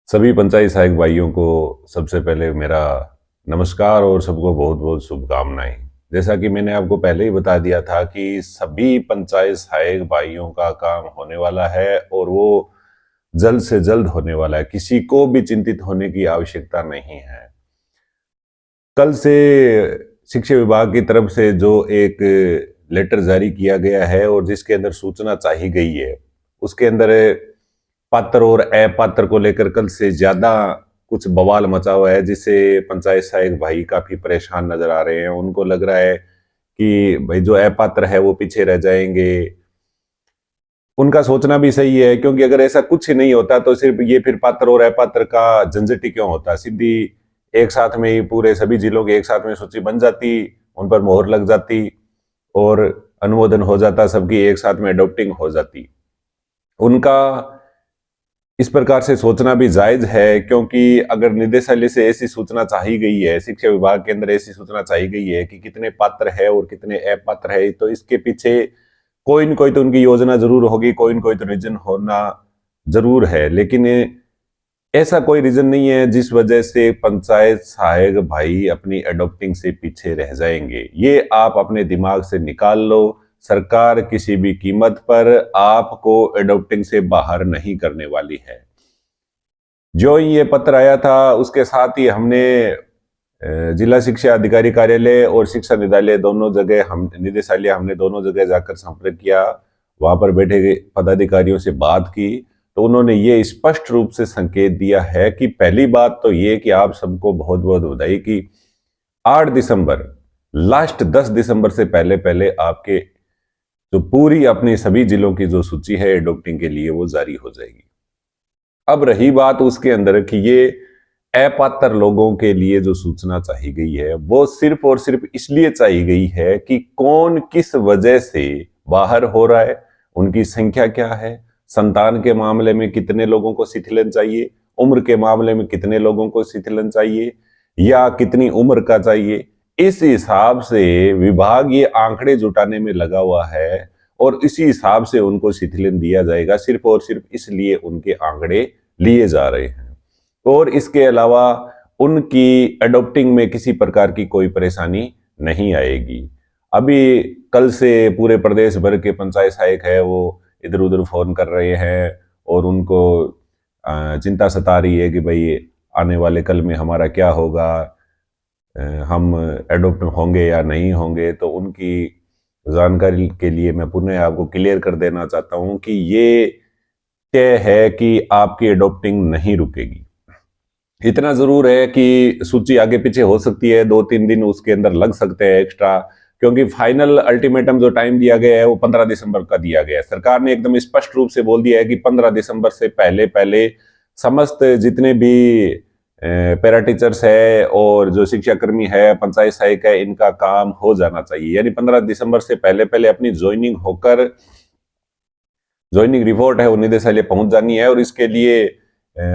सभी पंचायत सहायक भाइयों को सबसे पहले मेरा नमस्कार और सबको बहुत बहुत शुभकामनाएं। जैसा कि मैंने आपको पहले ही बता दिया था कि सभी पंचायत सहायक भाइयों का काम होने वाला है और वो जल्द से जल्द होने वाला है। किसी को भी चिंतित होने की आवश्यकता नहीं है। कल से शिक्षा विभाग की तरफ से जो एक लेटर जारी किया गया है और जिसके अंदर सूचना चाही गई है, उसके अंदर पात्र और अपात्र को लेकर कल से ज्यादा कुछ बवाल मचा हुआ है, जिससे पंचायत सहायक भाई काफी परेशान नजर आ रहे हैं। उनको लग रहा है कि भाई जो अपात्र है वो पीछे रह जाएंगे। उनका सोचना भी सही है, क्योंकि अगर ऐसा कुछ ही नहीं होता तो सिर्फ ये फिर पात्र और अपात्र का झंझट ही क्यों होता। सीधी एक साथ में ही पूरे सभी जिलों की एक साथ में सूची बन जाती, उन पर मोहर लग जाती और अनुमोदन हो जाता, सबकी एक साथ में अडॉप्टिंग हो जाती। उनका इस प्रकार से सोचना भी जायज है, क्योंकि अगर निदेशालय से ऐसी सूचना चाही गई है, शिक्षा विभाग के अंदर ऐसी सूचना चाही गई है कि कितने पात्र है और कितने अपात्र है, तो इसके पीछे कोई न कोई तो उनकी योजना जरूर होगी, कोई न कोई तो रीजन होना जरूर है। लेकिन ऐसा कोई रीजन नहीं है जिस वजह से पंचायत सहायक भाई अपनी अडॉप्टिंग से पीछे रह जाएंगे। ये आप अपने दिमाग से निकाल लो। सरकार किसी भी कीमत पर आपको एडॉप्टिंग से बाहर नहीं करने वाली है। जो ही ये पत्र आया था उसके साथ ही हमने जिला शिक्षा अधिकारी कार्यालय और शिक्षा निदेशालय दोनों जगह हमने दोनों जगह जाकर संपर्क किया। वहां पर बैठे पदाधिकारियों से बात की तो उन्होंने ये स्पष्ट रूप से संकेत दिया है कि पहली बात तो ये कि आप सबको बहुत बहुत बधाई कि 8 दिसंबर लास्ट 10 दिसंबर से पहले पहले आपके जो पूरी अपनी सभी जिलों की जो सूची है एडॉप्टिंग के लिए वो जारी हो जाएगी। अब रही बात उसके अंदर कि ये अपात्र लोगों के लिए जो सूचना चाही गई है वो सिर्फ और सिर्फ इसलिए चाही गई है कि कौन किस वजह से बाहर हो रहा है, उनकी संख्या क्या है, संतान के मामले में कितने लोगों को शिथिलन चाहिए, उम्र के मामले में कितने लोगों को शिथिलन चाहिए या कितनी उम्र का चाहिए। इस हिसाब से विभाग ये आंकड़े जुटाने में लगा हुआ है और इसी हिसाब से उनको शिथिलन दिया जाएगा। सिर्फ और सिर्फ इसलिए उनके आंकड़े लिए जा रहे हैं और इसके अलावा उनकी अडॉप्टिंग में किसी प्रकार की कोई परेशानी नहीं आएगी। अभी कल से पूरे प्रदेश भर के पंचायत सहायक है वो इधर उधर फोन कर रहे हैं और उनको चिंता सता रही है कि भाई आने वाले कल में हमारा क्या होगा, हम एडॉप्ट होंगे या नहीं होंगे। तो उनकी जानकारी के लिए मैं पुनः आपको क्लियर कर देना चाहता हूं कि ये तय है कि आपकी एडॉप्टिंग नहीं रुकेगी। इतना जरूर है कि सूची आगे पीछे हो सकती है, 2-3 दिन उसके अंदर लग सकते हैं एक्स्ट्रा, क्योंकि फाइनल अल्टीमेटम जो टाइम दिया गया है वो 15 दिसंबर का दिया गया है। सरकार ने एकदम स्पष्ट रूप से बोल दिया है कि 15 दिसंबर से पहले पहले समस्त जितने भी पैरा टीचर्स है और जो शिक्षा कर्मी है, पंचायत सहायक है, इनका काम हो जाना चाहिए। यानी 15 दिसंबर से पहले पहले अपनी ज्वाइनिंग होकर ज्वाइनिंग रिपोर्ट है वो निदेशालय पहुंच जानी है और इसके लिए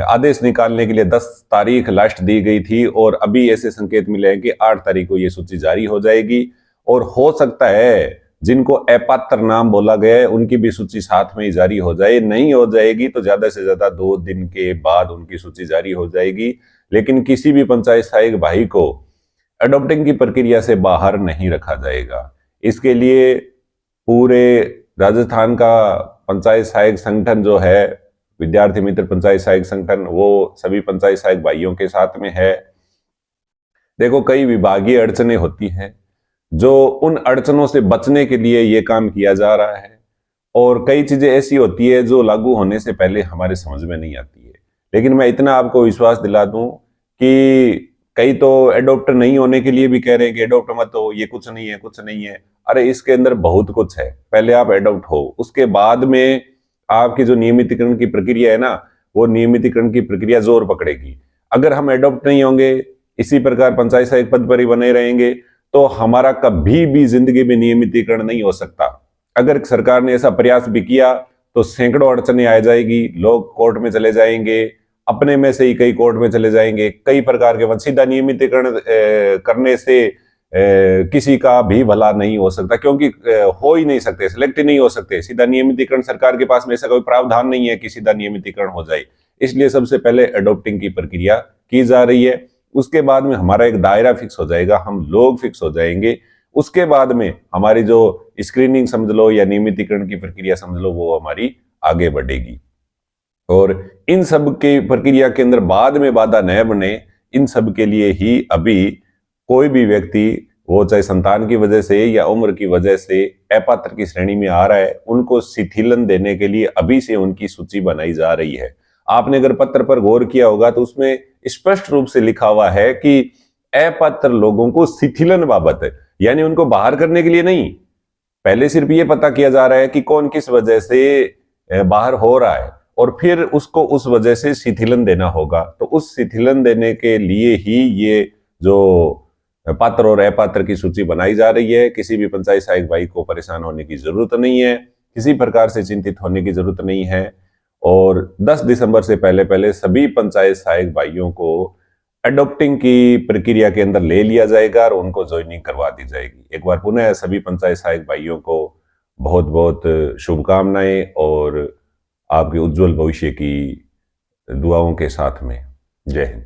आदेश निकालने के लिए 10 तारीख लास्ट दी गई थी और अभी ऐसे संकेत मिले हैं कि 8 तारीख को ये सूची जारी हो जाएगी और हो सकता है जिनको अपात्र नाम बोला गया है उनकी भी सूची साथ में ही जारी हो जाए। नहीं हो जाएगी तो ज्यादा से ज्यादा 2 दिन के बाद उनकी सूची जारी हो जाएगी। लेकिन किसी भी पंचायत सहायक भाई को अडॉप्टिंग की प्रक्रिया से बाहर नहीं रखा जाएगा। इसके लिए पूरे राजस्थान का पंचायत सहायक संगठन जो है विद्यार्थी मित्र पंचायत सहायक संगठन, वो सभी पंचायत सहायक भाइयों के साथ में है। देखो, कई विभागीय अड़चने होती हैं, जो उन अड़चनों से बचने के लिए ये काम किया जा रहा है और कई चीजें ऐसी होती है जो लागू होने से पहले हमारे समझ में नहीं आती है। लेकिन मैं इतना आपको विश्वास दिला दूं कि कई तो एडॉप्ट नहीं होने के लिए भी कह रहे हैं कि एडॉप्ट मत हो, ये कुछ नहीं है कुछ नहीं है। अरे इसके अंदर बहुत कुछ है। पहले आप एडॉप्ट हो, उसके बाद में आपकी जो नियमितीकरण की प्रक्रिया है ना, वो नियमितीकरण की प्रक्रिया जोर पकड़ेगी। अगर हम एडॉप्ट नहीं होंगे, इसी प्रकार पंचायत सहायक पद पर ही बने रहेंगे, तो हमारा कभी भी जिंदगी में नियमितीकरण नहीं हो सकता। अगर सरकार ने ऐसा प्रयास भी किया तो सैकड़ों अड़चने आ जाएगी, लोग कोर्ट में चले जाएंगे, अपने में से ही कई कोर्ट में चले जाएंगे, कई प्रकार के सीधा नियमितीकरण करने से किसी का भी भला नहीं हो सकता, क्योंकि हो ही नहीं सकते, सिलेक्ट ही नहीं हो सकते। सीधा नियमितीकरण सरकार के पास में ऐसा कोई प्रावधान नहीं है कि सीधा नियमितीकरण हो जाए। इसलिए सबसे पहले अडॉप्टिंग की प्रक्रिया की जा रही है। उसके बाद में हमारा एक दायरा फिक्स हो जाएगा, हम लोग फिक्स हो जाएंगे। उसके बाद में हमारी जो स्क्रीनिंग समझ लो या नियमितीकरण की प्रक्रिया समझ लो, वो हमारी आगे बढ़ेगी। और इन सब के प्रक्रिया के अंदर बाद में बाधा न बने, इन सब के लिए ही अभी कोई भी व्यक्ति, वो चाहे संतान की वजह से या उम्र की वजह से अपात्र की श्रेणी में आ रहा है, उनको शिथिलन देने के लिए अभी से उनकी सूची बनाई जा रही है। आपने अगर पत्र पर गौर किया होगा तो उसमें स्पष्ट रूप से लिखा हुआ है कि अपात्र लोगों को शिथिलन बाबत है, यानी उनको बाहर करने के लिए नहीं, पहले सिर्फ ये पता किया जा रहा है कि कौन किस वजह से बाहर हो रहा है, और फिर उसको उस वजह से शिथिलन देना होगा। तो उस शिथिलन देने के लिए ही ये जो पात्र और अपात्र की सूची बनाई जा रही है। किसी भी पंचायत सहायक भाई को परेशान होने की जरूरत नहीं है, किसी प्रकार से चिंतित होने की जरूरत नहीं है। और 10 दिसंबर से पहले पहले सभी पंचायत सहायक भाइयों को अडॉप्टिंग की प्रक्रिया के अंदर ले लिया जाएगा और उनको ज्वाइनिंग करवा दी जाएगी। एक बार पुनः सभी पंचायत सहायक भाइयों को बहुत बहुत शुभकामनाएं और आपके उज्जवल भविष्य की दुआओं के साथ में। जय हिंद।